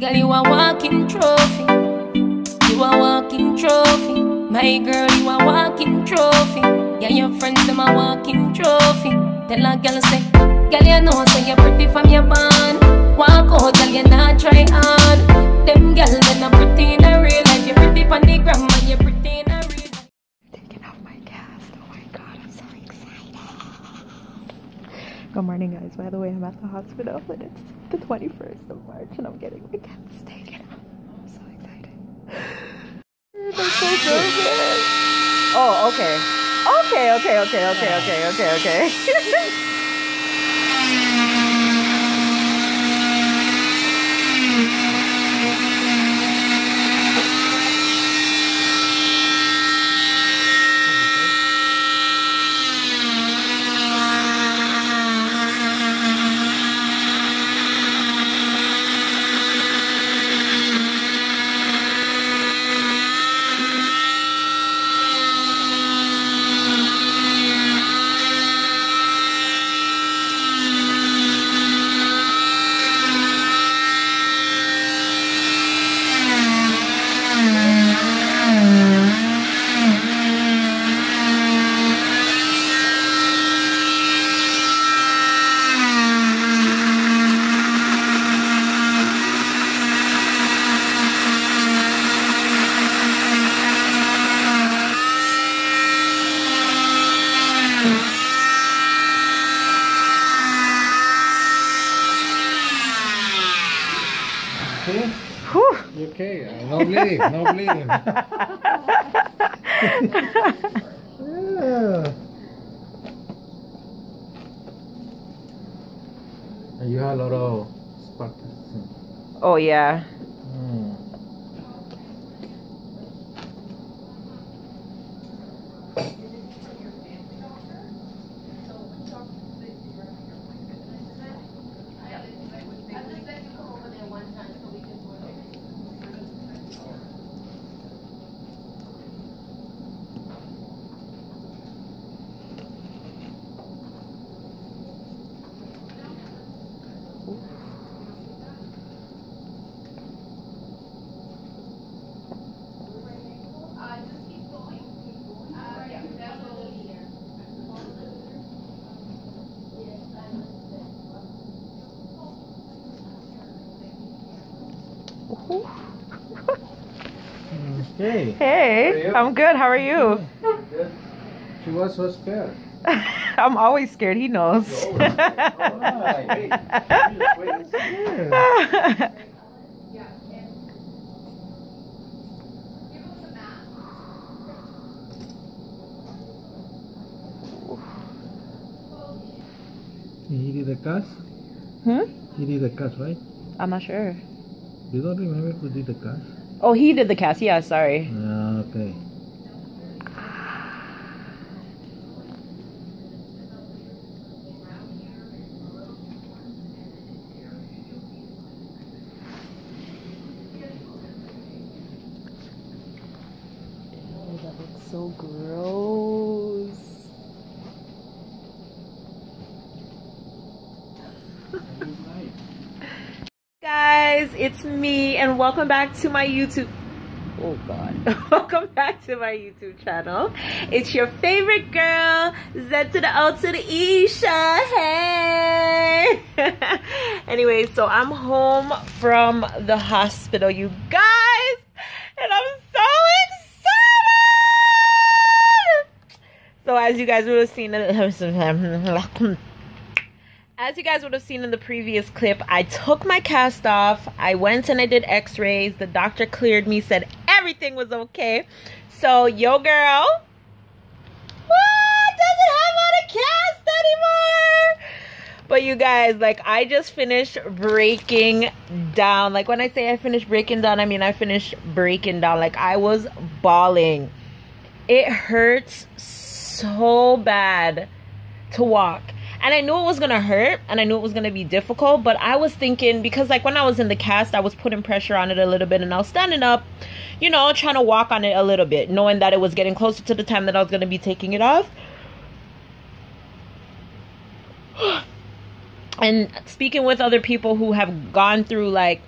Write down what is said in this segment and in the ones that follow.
Girl, you a walking trophy. You a walking trophy. My girl, you a walking trophy. Yeah, your friends, them a walking trophy. Tell a girl say, girl, you know say you're pretty from your band. Walk out, girl, you not try hard. Them girls, they not pretty in a real life. You're pretty on the gram, and you're pretty in a real life. Taking off my cast. Oh my god, I'm so excited. Good morning, guys. By the way, I'm at the hospital and it's the 21st of March and I'm getting my cast taken off. I'm so excited. I'm so nervous. Oh, okay. Okay. Okay, no bleeding, no bleeding. Yeah. And you have a lot of sparks. Oh yeah. Hey. Hey, I'm good. How are you? Good. She was so scared. I'm always scared. He knows. Oh, right. Hey, He did the cast? He did the cast, right? I'm not sure. You don't remember who did the cast? Oh, he did the cast. Yeah, sorry. Okay. Oh, that looks so gross. Guys, it's me and welcome back to my YouTube. Oh god. Welcome back to my YouTube channel. It's your favorite girl, Z to the O to the E-SHAAA. Hey. Anyway, so I'm home from the hospital, you guys, and I'm so excited. So as you guys would have seen in the previous clip, I took my cast off. I went and I did x-rays. The doctor cleared me, said everything was okay. So yo girl, what, doesn't have on a cast anymore. But you guys, like, I just finished breaking down. Like, when I say I finished breaking down, I mean I finished breaking down. Like, I was bawling. It hurts so bad to walk. And I knew it was going to hurt and I knew it was going to be difficult, but I was thinking, because like when I was in the cast, I was putting pressure on it a little bit and I was standing up, you know, trying to walk on it a little bit, knowing that it was getting closer to the time that I was going to be taking it off. And speaking with other people who have gone through like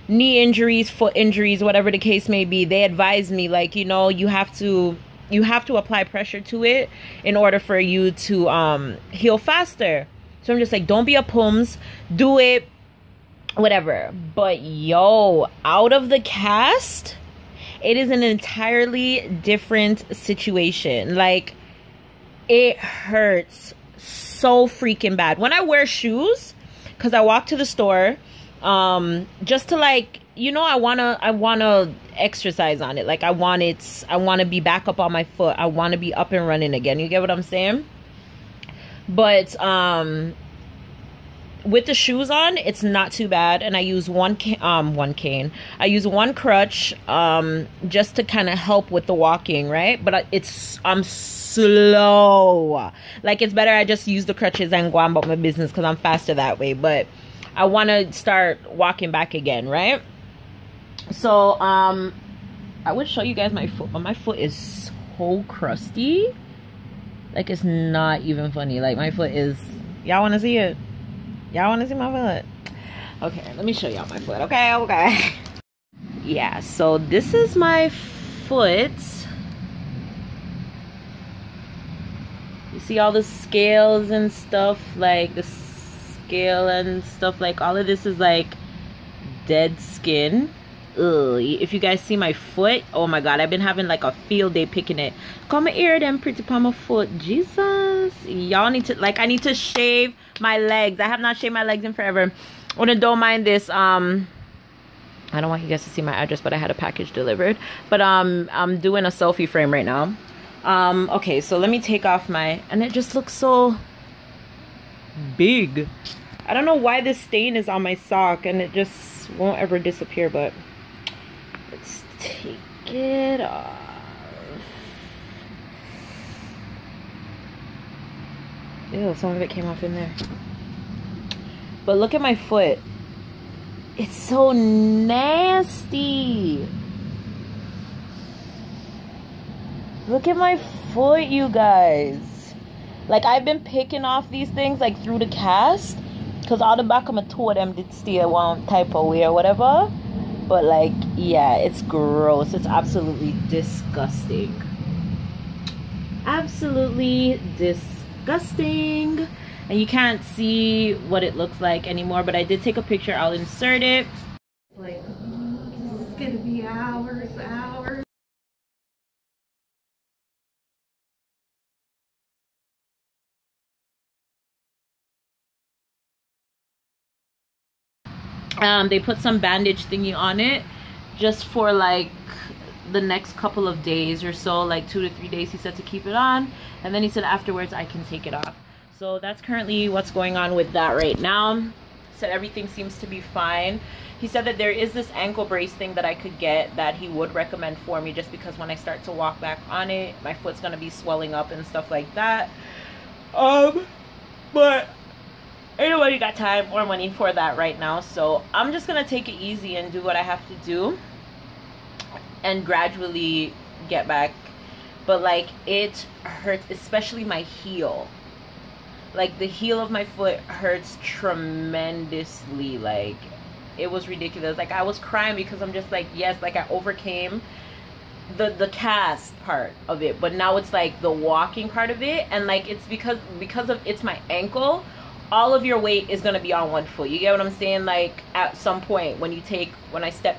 knee injuries, foot injuries, whatever the case may be, they advise me, like, you know, you have to apply pressure to it in order for you to heal faster. So I'm just like, don't be a pums, do it, whatever. But yo, out of the cast, it is an entirely different situation. Like, it hurts so freaking bad when I wear shoes, because I walk to the store just to, like, you know, I wanna exercise on it. Like, I want to be back up on my foot. I want to be up and running again. You get what I'm saying? But with the shoes on, it's not too bad, and I use one cane. I use one crutch just to kind of help with the walking, right? But I'm slow. Like, it's better I just use the crutches and go on about my business, because I'm faster that way. But I want to start walking back again, right? So I would show you guys my foot, but my foot is so crusty. Like, it's not even funny. Like, my foot is, y'all want to see it? Y'all want to see my foot? Okay, let me show y'all my foot. Okay. Yeah, so this is my foot. You see all the scales and stuff, like the scale and stuff, like all of this is like dead skin. Ugh. If you guys see my foot, oh my god, I've been having like a field day picking it. Come here, them pretty palm my foot. Jesus, y'all need to, like, I need to shave my legs. I have not shaved my legs in forever. Don't mind this. I don't want you guys to see my address, but I had a package delivered. But I'm doing a selfie frame right now. Okay, so let me take off my, and it just looks so big. I don't know why this stain is on my sock, and it just won't ever disappear. But let's take it off. Ew, some of it came off in there. But look at my foot. It's so nasty. Look at my foot, you guys. Like, I've been picking off these things, like, through the cast, because all the back of my toe them did stay one type of way or whatever. But, like, yeah, it's gross. It's absolutely disgusting. Absolutely disgusting. And you can't see what it looks like anymore, but I did take a picture. I'll insert it. Like, it's gonna be hours. They put some bandage thingy on it just for like the next couple of days or so, like 2 to 3 days, he said, to keep it on, and then he said afterwards I can take it off. So that's currently what's going on with that right now. Said everything seems to be fine. He said that there is this ankle brace thing that I could get that he would recommend for me, just because when I start to walk back on it, my foot's gonna be swelling up and stuff like that. But ain't nobody got time or money for that right now, so I'm just gonna take it easy and do what I have to do and gradually get back. But like, it hurts, especially my heel. Like, the heel of my foot hurts tremendously. Like, it was ridiculous. Like, I was crying because I'm just like, yes, like, I overcame the cast part of it, but now it's like the walking part of it, and like, it's because of it's my ankle. All of your weight is gonna be on one foot. You get what I'm saying? Like, at some point when I step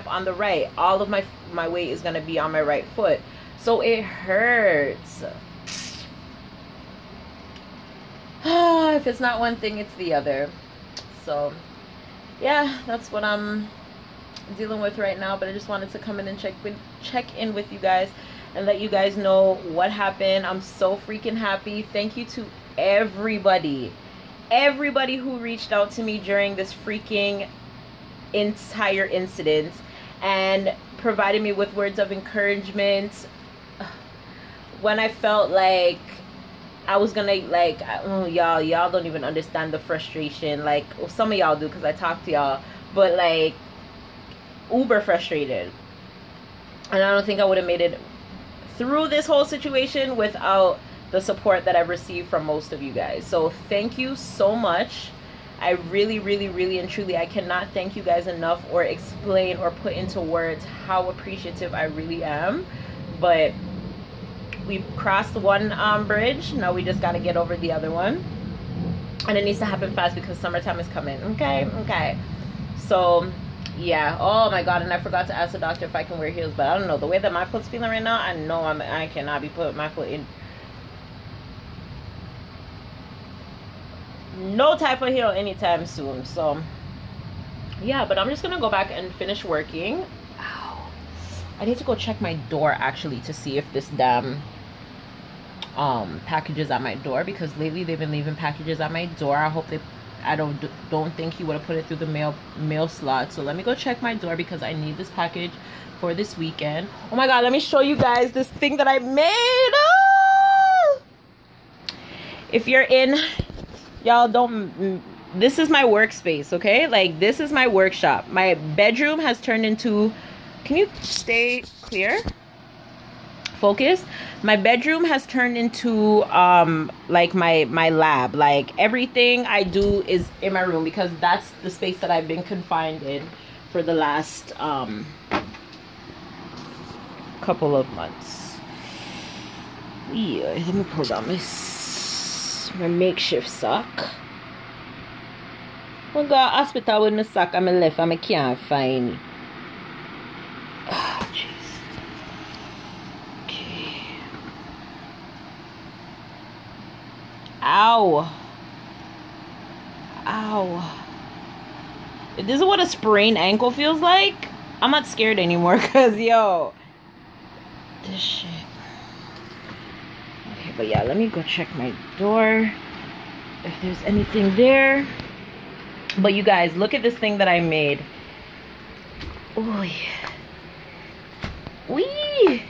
on the right, all of my weight is gonna be on my right foot, so it hurts. If it's not one thing, it's the other. So yeah, that's what I'm dealing with right now. But I just wanted to come in and check in with you guys and let you guys know what happened. I'm so freaking happy. Thank you to everybody who reached out to me during this freaking entire incident and provided me with words of encouragement when I felt like I was gonna, like, oh, y'all don't even understand the frustration. Like, well, some of y'all do, because I talk to y'all, but like, uber frustrated. And I don't think I would have made it through this whole situation without the support that I've received from most of you guys. So thank you so much. I really, really, really and truly, I cannot thank you guys enough or explain or put into words how appreciative I really am. But we crossed one bridge. Now we just got to get over the other one. And it needs to happen fast because summertime is coming. Okay. So yeah, oh my god, and I forgot to ask the doctor if I can wear heels, but I don't know, the way that my foot's feeling right now, I know I cannot be putting my foot in no type of heel anytime soon. So yeah, but I'm just gonna go back and finish working. Ow. I need to go check my door actually to see if this damn packages at my door, because lately they've been leaving packages at my door. I hope I don't think he would have put it through the mail slot. So let me go check my door because I need this package for this weekend. Oh my god, let me show you guys this thing that I made. Oh! If you're in, y'all don't, this is my workspace, okay? Like, this is my workshop. My bedroom has turned into, can you stay clear? Focus. My bedroom has turned into like my lab. Like, everything I do is in my room because that's the space that I've been confined in for the last couple of months. Yeah, let me pull down my makeshift sock. I go to hospital with my sock and my left and I can't find it. Oh, jeez. Ow. This is what a sprained ankle feels like. I'm not scared anymore because, yo, this shit. Okay, but yeah, let me go check my door if there's anything there. But you guys, look at this thing that I made. Oh, yeah. Wee.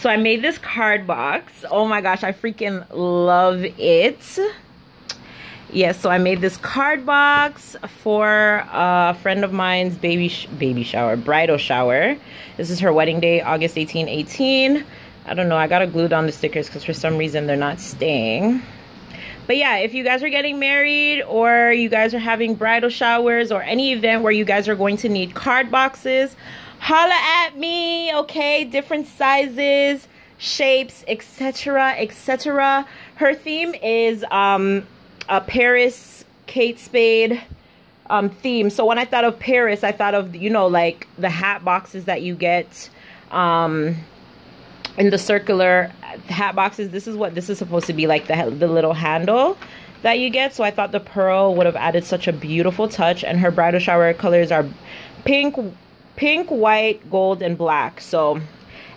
So I made this card box. Oh my gosh, I freaking love it. Yes, so I made this card box for a friend of mine's bridal shower. This is her wedding day, August 18. I don't know, I gotta glue down the stickers because for some reason they're not staying. But yeah, if you guys are getting married or you guys are having bridal showers or any event where you guys are going to need card boxes, holla at me, okay? Different sizes, shapes, etc, etc. Her theme is a Paris Kate Spade theme. So when I thought of Paris, I thought of, you know, like the hat boxes that you get in the circular hat boxes. This is what this is supposed to be, like the little handle that you get. So I thought the pearl would have added such a beautiful touch. And her bridal shower colors are pink, white, gold, and black. So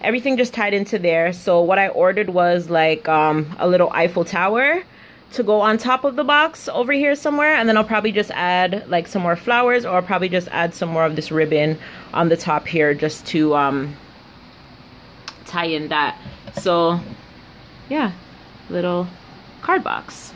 everything just tied into there. So what I ordered was like a little Eiffel Tower to go on top of the box over here somewhere, and then I'll probably just add like some more flowers, or I'll probably just add some more of this ribbon on the top here just to tie in that. So yeah, little card box.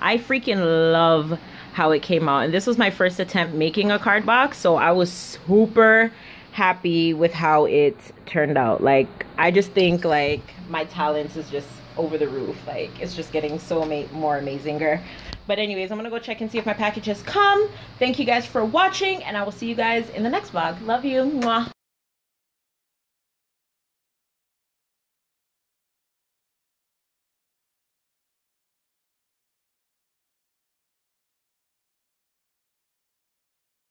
I freaking love how it came out, and this was my first attempt making a card box, so I was super happy with how it turned out. Like, I just think like my talents is just over the roof. Like, it's just getting so more amazinger. But anyways, I'm gonna go check and see if my package has come. Thank you guys for watching, and I will see you guys in the next vlog. Love you. Mwah.